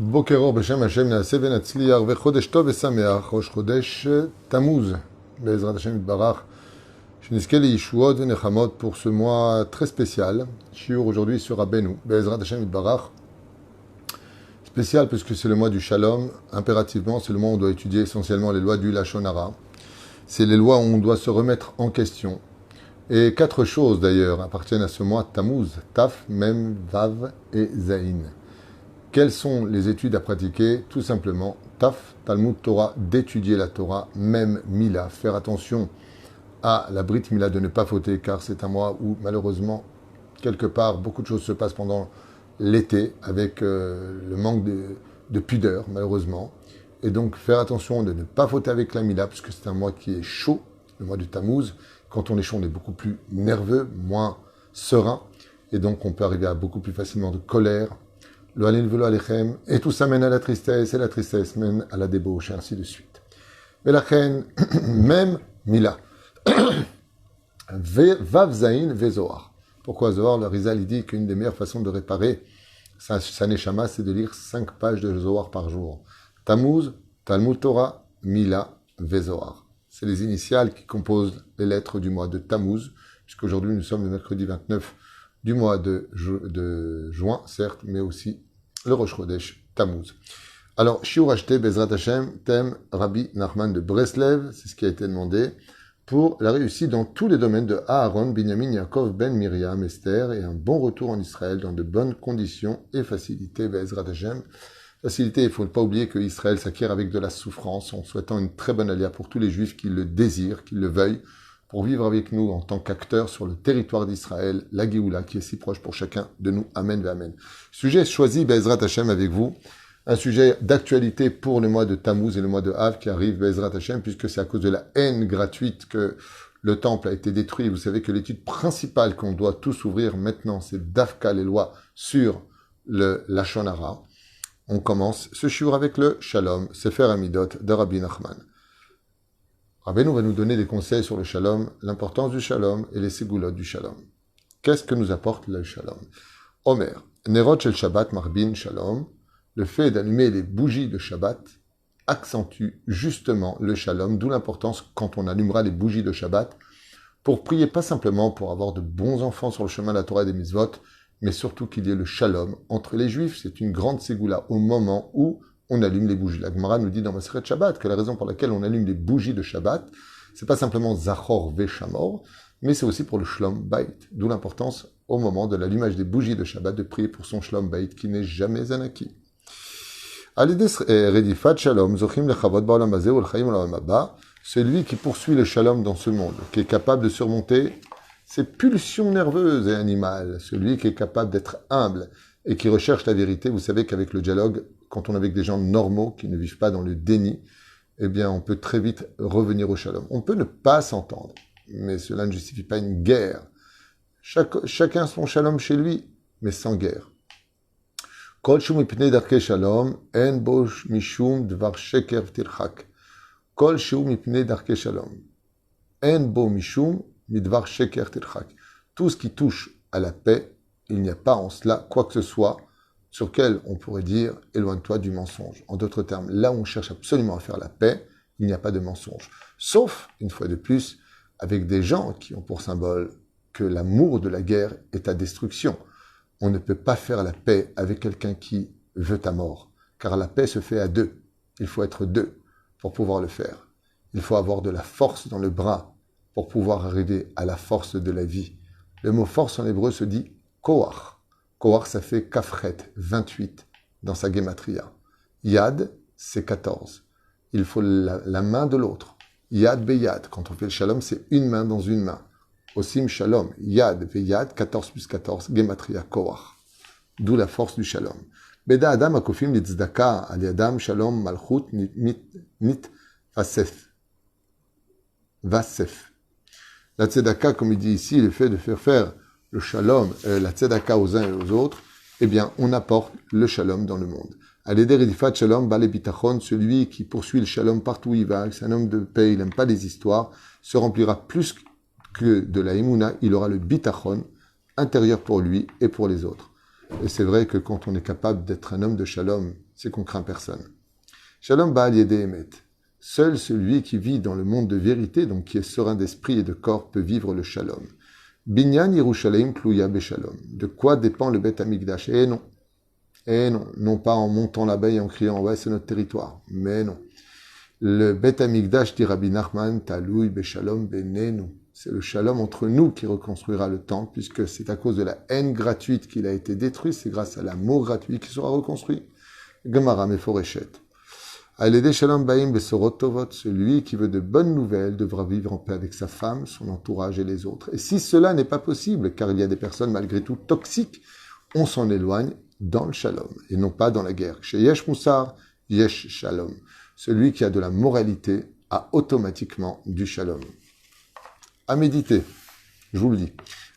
Bokeror Beshem Hashem Naaseh Venatzliach Vechodesh Tov Vesameach Rosh Chodesh Tammuz Be'ezrat Hashem Yitbarach Shnizke Yeshuot Venechamot pour ce mois très spécial. Shiur aujourd'hui sur Rabbeinu Be'ezrat Hashem Yitbarach. Spécial puisque c'est le mois du Shalom. Impérativement, c'est le mois où on doit étudier essentiellement les lois du Lashon Hara. C'est les lois où on doit se remettre en question. Et 4 choses d'ailleurs appartiennent à ce mois Tammuz, Taf, Mem, Vav et Zayin. Quelles sont les études à pratiquer? Tout simplement, Taf, Talmud Torah, d'étudier la Torah, Mem, Mila, faire attention à la Brit Mila, de ne pas fauter, car c'est un mois où malheureusement, quelque part, beaucoup de choses se passent pendant l'été, avec le manque de pudeur, malheureusement. Et donc, faire attention de ne pas fauter avec la Mila, puisque c'est un mois qui est chaud, le mois du Tammuz. Quand on est chaud, on est beaucoup plus nerveux, moins serein, et donc on peut arriver à beaucoup plus facilement de colère, le halil velo alechem, et tout ça mène à la tristesse, et la tristesse mène à la débauche, et ainsi de suite. Mais la reine, même Mila, Vav Zayin ve Zohar. Pourquoi Zohar? Le Rizal il dit qu'une des meilleures façons de réparer sa neshama, c'est de lire 5 pages de Zohar par jour. Tammuz, Talmud Torah, Mila, ve Zohar. C'est les initiales qui composent les lettres du mois de Tammuz, puisqu'aujourd'hui nous sommes le mercredi 29 du mois de juin, certes, mais aussi le Rosh Chodesh Tammuz. Alors, Shiur acheté Bezrat Hashem, thème Rabbi Nachman de Breslev, c'est ce qui a été demandé, pour la réussite dans tous les domaines de Aaron, Binyamin, Yaakov, Ben, Miriam, Esther, et un bon retour en Israël dans de bonnes conditions et facilité Bezrat Hashem. Facilité, il ne faut pas oublier que Israël s'acquiert avec de la souffrance, en souhaitant une très bonne alia pour tous les Juifs qui le désirent, qui le veuillent, pour vivre avec nous en tant qu'acteurs sur le territoire d'Israël, la Géoula, qui est si proche pour chacun de nous. Amen, amen. Sujet choisi, Be'ezrat Hashem, avec vous. Un sujet d'actualité pour le mois de Tammuz et le mois de Av qui arrive, Be'ezrat Hashem, puisque c'est à cause de la haine gratuite que le temple a été détruit. Vous savez que l'étude principale qu'on doit tous ouvrir maintenant, c'est d'Afka, les lois sur le Lashon Hara. On commence ce shiur avec le Shalom, Sefer Amidot de Rabbi Nachman. Rabbeinu va nous donner des conseils sur le Shalom, l'importance du Shalom et les ségoulots du Shalom. Qu'est-ce que nous apporte le Shalom? Omer, Nerot shel Shabbat marbin Shalom, le fait d'allumer les bougies de Shabbat accentue justement le Shalom, d'où l'importance quand on allumera les bougies de Shabbat pour prier pas simplement pour avoir de bons enfants sur le chemin de la Torah et des mitzvot, mais surtout qu'il y ait le Shalom entre les Juifs. C'est une grande ségoula au moment où on allume les bougies. La Gemara nous dit dans Masechet Shabbat que la raison pour laquelle on allume les bougies de Shabbat, c'est pas simplement Zachor Veshamor, mais c'est aussi pour le Shlom Bait. D'où l'importance au moment de l'allumage des bougies de Shabbat de prier pour son Shlom Bait qui n'est jamais un acquis. Redifat Shalom, Zochim Lechavot Ba'olam Hazeh Ulchaim Olam Haba, celui qui poursuit le Shalom dans ce monde, qui est capable de surmonter ses pulsions nerveuses et animales, celui qui est capable d'être humble et qui recherche la vérité. Vous savez qu'avec le dialogue, quand on est avec des gens normaux qui ne vivent pas dans le déni, eh bien, on peut très vite revenir au shalom. On peut ne pas s'entendre, mais cela ne justifie pas une guerre. Chacun son shalom chez lui, mais sans guerre. Kol shum mipnei darkei shalom, en bo mishum dvar sheker v'tirchak. Kol shum mipnei darkei shalom, en bo mishum midvar sheker v'tirchak. Tout ce qui touche à la paix, il n'y a pas en cela quoi que ce soit sur lequel on pourrait dire « éloigne-toi du mensonge ». En d'autres termes, là où on cherche absolument à faire la paix, il n'y a pas de mensonge. Sauf, une fois de plus, avec des gens qui ont pour symbole que l'amour de la guerre est ta destruction. On ne peut pas faire la paix avec quelqu'un qui veut ta mort, car la paix se fait à 2. Il faut être 2 pour pouvoir le faire. Il faut avoir de la force dans le bras pour pouvoir arriver à la force de la vie. Le mot force en hébreu se dit « koach ». Koach, ça fait Kafret, 28, dans sa Gematria. Yad, c'est 14. Il faut la main de l'autre. Yad beyad, quand on fait le shalom, c'est une main dans une main. Osim shalom, yad veyad, 14 plus 14, Gematria, Koach. D'où la force du shalom. Beda adam akofim litzdaka al yadam shalom malchut nit vasef. Vasef. La tzedaka, comme il dit ici, le fait de faire le shalom, la tzedaka aux uns et aux autres, eh bien, on apporte le shalom dans le monde. Al-Eder Edifat Shalom, Bale Bitachon, celui qui poursuit le shalom partout où il va, c'est un homme de paix, il n'aime pas les histoires, se remplira plus que de la Emouna, il aura le Bitachon intérieur pour lui et pour les autres. Et c'est vrai que quand on est capable d'être un homme de shalom, c'est qu'on craint personne. Shalom ba'al yedei emet. Seul celui qui vit dans le monde de vérité, donc qui est serein d'esprit et de corps, peut vivre le shalom. Binyan Yerushalayim tluya beshalom. De quoi dépend le Beth Amikdash? Eh non. Non pas en montant là-bas et en criant ouais c'est notre territoire, mais non. Le Beth Amikdash dit Rabbi Nachman talouy beshalom benenu. C'est le shalom entre nous qui reconstruira le temple, puisque c'est à cause de la haine gratuite qu'il a été détruit, c'est grâce à l'amour gratuit qu'il sera reconstruit. Gemara Meforeshet. Aledé Shalom Baim Besorot Tovot, celui qui veut de bonnes nouvelles devra vivre en paix avec sa femme, son entourage et les autres. Et si cela n'est pas possible, car il y a des personnes malgré tout toxiques, on s'en éloigne dans le Shalom, et non pas dans la guerre. Chez Yesh Moussar, Yesh Shalom. Celui qui a de la moralité a automatiquement du Shalom. À méditer, je vous le dis.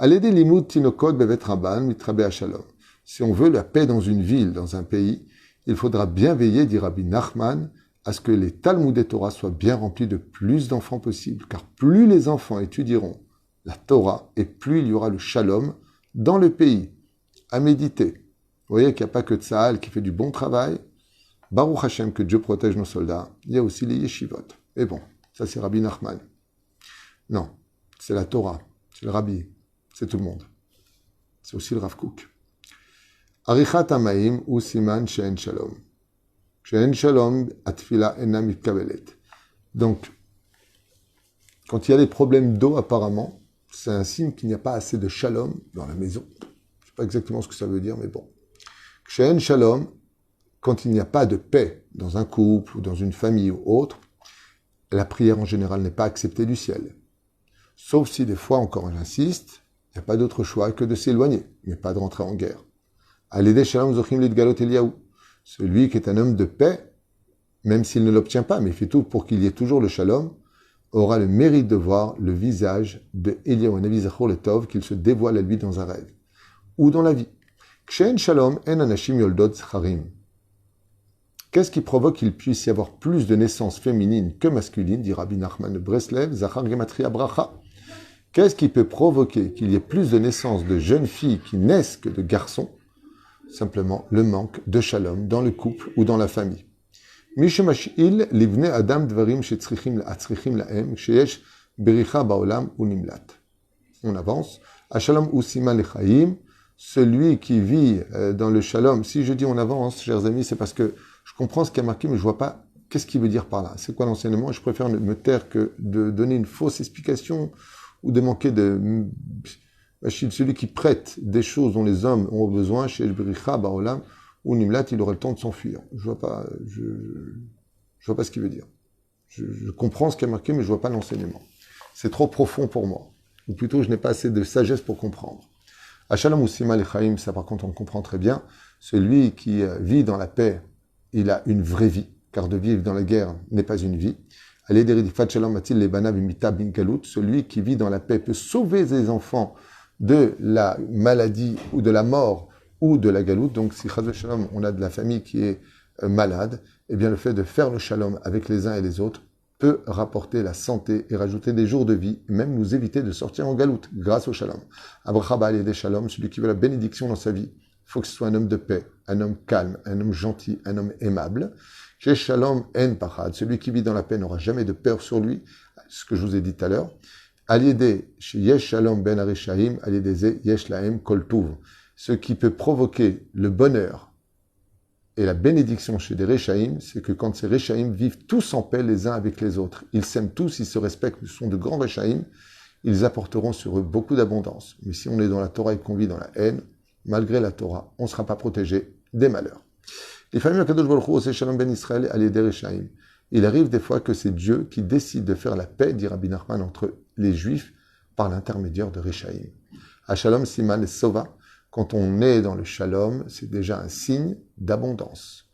Aledé Limud Tinokot Bevet Rabban Mitrabe Shalom. Si on veut la paix dans une ville, dans un pays, il faudra bien veiller, dit Rabbi Nachman, à ce que les Talmudei Torah soient bien remplis de plus d'enfants possible, car plus les enfants étudieront la Torah, et plus il y aura le shalom dans le pays. À méditer. Vous voyez qu'il n'y a pas que Tsahal qui fait du bon travail. Baruch Hashem, que Dieu protège nos soldats. Il y a aussi les yeshivot. Mais bon, ça c'est Rabbi Nachman. Non, c'est la Torah, c'est le Rabbi, c'est tout le monde. C'est aussi le Rav Kook. Arichat Amaim ou Siman She'en Shalom. She'en Shalom atfila ena mitkabelet. Donc, quand il y a des problèmes d'eau, apparemment, c'est un signe qu'il n'y a pas assez de shalom dans la maison. Je ne sais pas exactement ce que ça veut dire, mais bon. She'en Shalom, quand il n'y a pas de paix dans un couple ou dans une famille ou autre, la prière en général n'est pas acceptée du ciel. Sauf si des fois, encore j'insiste, il n'y a pas d'autre choix que de s'éloigner, mais pas de rentrer en guerre. Aledé Shalom Zochim Lidgalot Eliyahu. Celui qui est un homme de paix, même s'il ne l'obtient pas, mais il fait tout pour qu'il y ait toujours le Shalom, aura le mérite de voir le visage de Eliyahu Navi Zachor le Tov qu'il se dévoile à lui dans un rêve ou dans la vie. Kshen Shalom en anashim yoldot zcharim. Qu'est-ce qui provoque qu'il puisse y avoir plus de naissances féminines que masculines, dit Rabbi Nachman de Breslev, Zachar Gematria Bracha. Qu'est-ce qui peut provoquer qu'il y ait plus de naissances de jeunes filles qui naissent que de garçons? Simplement le manque de shalom dans le couple ou dans la famille. Mishemashil livne adam dvarim shetzrichim laem sheyesh bericha baolam unimlat. On avance. Ashalom usima lechaim. Celui qui vit dans le shalom. Si je dis on avance, chers amis, c'est parce que je comprends ce qui est marqué, mais je vois pas qu'est-ce qu'il veut dire par là. C'est quoi l'enseignement? Je préfère me taire que de donner une fausse explication ou de manquer de... Celui qui prête des choses dont les hommes ont besoin, chez Bericha, Baolam, ou Nimlat, il aurait le temps de s'enfuir. Je vois pas ce qu'il veut dire. Je comprends ce qui est marqué, mais je vois pas l'enseignement. C'est trop profond pour moi. Ou plutôt, je n'ai pas assez de sagesse pour comprendre. Ashalom Usima Lechaim, ça par contre on comprend très bien. Celui qui vit dans la paix, il a une vraie vie, car de vivre dans la guerre n'est pas une vie. Celui qui vit dans la paix peut sauver ses enfants de la maladie ou de la mort ou de la galoute. Donc si Chaz Shalom, on a de la famille qui est malade, eh bien le fait de faire le shalom avec les uns et les autres peut rapporter la santé et rajouter des jours de vie, et même nous éviter de sortir en galoute grâce au shalom. Abracha ba'al yedei shalom, celui qui veut la bénédiction dans sa vie, il faut que ce soit un homme de paix, un homme calme, un homme gentil, un homme aimable. Chez Shalom en pachad, celui qui vit dans la paix n'aura jamais de peur sur lui, ce que je vous ai dit tout à l'heure. Aliédé, chez Yesh Shalom ben Arishaim, Aliédé Yesh Lahem Kol Tuv. Ce qui peut provoquer le bonheur et la bénédiction chez des Réchaïm, c'est que quand ces Réchaïm vivent tous en paix les uns avec les autres, ils s'aiment tous, ils se respectent, ils sont de grands Réchaïm, ils apporteront sur eux beaucoup d'abondance. Mais si on est dans la Torah et qu'on vit dans la haine, malgré la Torah, on ne sera pas protégé des malheurs. Les familles Akadosh Baruch Hu, c'est Shalom ben Israël, Aliédé Réchaïm. Il arrive des fois que c'est Dieu qui décide de faire la paix, dit Rabbi Nachman, entre les Juifs par l'intermédiaire de Réchaïm. À Shalom Siman et Sova, quand on est dans le Shalom, c'est déjà un signe d'abondance.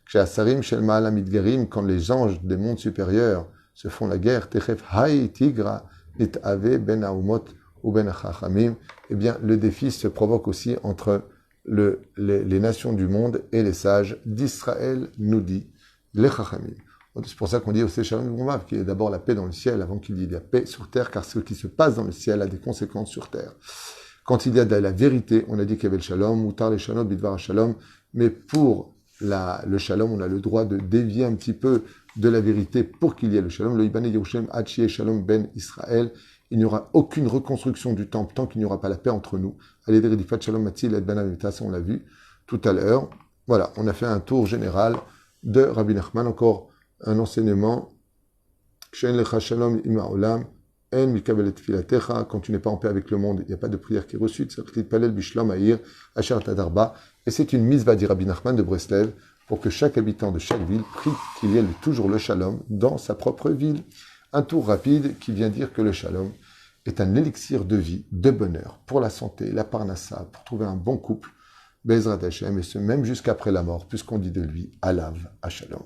Chez Asarim Shel Ma'al Amidgarim, quand les anges des mondes supérieurs se font la guerre, Techef Hay Tigra It Ave Ben Aumot ou Ben Chachamim, eh bien le défi se provoque aussi entre les nations du monde et les sages d'Israël, nous dit les Chachamim. C'est pour ça qu'on dit au Shalom Goumav, qu'il y ait d'abord la paix dans le ciel avant qu'il y ait la paix sur terre, car ce qui se passe dans le ciel a des conséquences sur terre. Quand il y a de la vérité, on a dit qu'il y avait le Shalom, Moutar le Shalom, Bidvar Shalom, mais pour le shalom, on a le droit de dévier un petit peu de la vérité pour qu'il y ait le shalom. Le Ibane Yerushalem Hachi Shalom Ben Israël. Il n'y aura aucune reconstruction du temple tant qu'il n'y aura pas la paix entre nous. Allez, Redifat Shalom Matil et Ben Amitas, on l'a vu tout à l'heure. Voilà, on a fait un tour général de Rabbi Nachman. Encore un enseignement. Kshen Lecha Shalom Ima Olam. En Mikabelet Filatecha. Quand tu n'es pas en paix avec le monde, il n'y a pas de prière qui est reçue. Tzarklit Palel Bishlam Aïr Asher Tadarba. Et c'est une misva dit Rabbi Nachman de Breslev pour que chaque habitant de chaque ville prie qu'il y ait toujours le shalom dans sa propre ville. Un tour rapide qui vient dire que le shalom est un élixir de vie, de bonheur, pour la santé, la parnassa, pour trouver un bon couple, Bezrat Hashem, et ce même jusqu'après la mort, puisqu'on dit de lui, Alav, Shalom.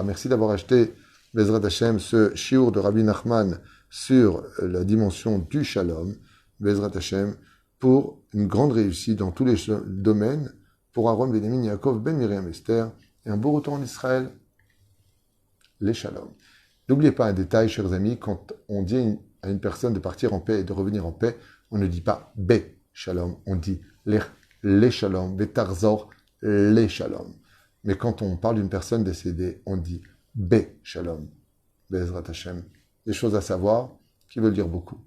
Merci d'avoir acheté, Bezrat Hashem, ce shiur de Rabbi Nachman sur la dimension du shalom, Bezrat Hashem, pour une grande réussite dans tous les domaines, pour Aaron Benjamin Yaakov Ben Miriam Esther, et un beau retour en Israël. Les shalom. N'oubliez pas un détail, chers amis, quand on dit à une personne de partir en paix et de revenir en paix, on ne dit pas be shalom, on dit les shalom, betarzor les shalom. Mais quand on parle d'une personne décédée, on dit be shalom, bezrat Hashem. Des choses à savoir qui veulent dire beaucoup.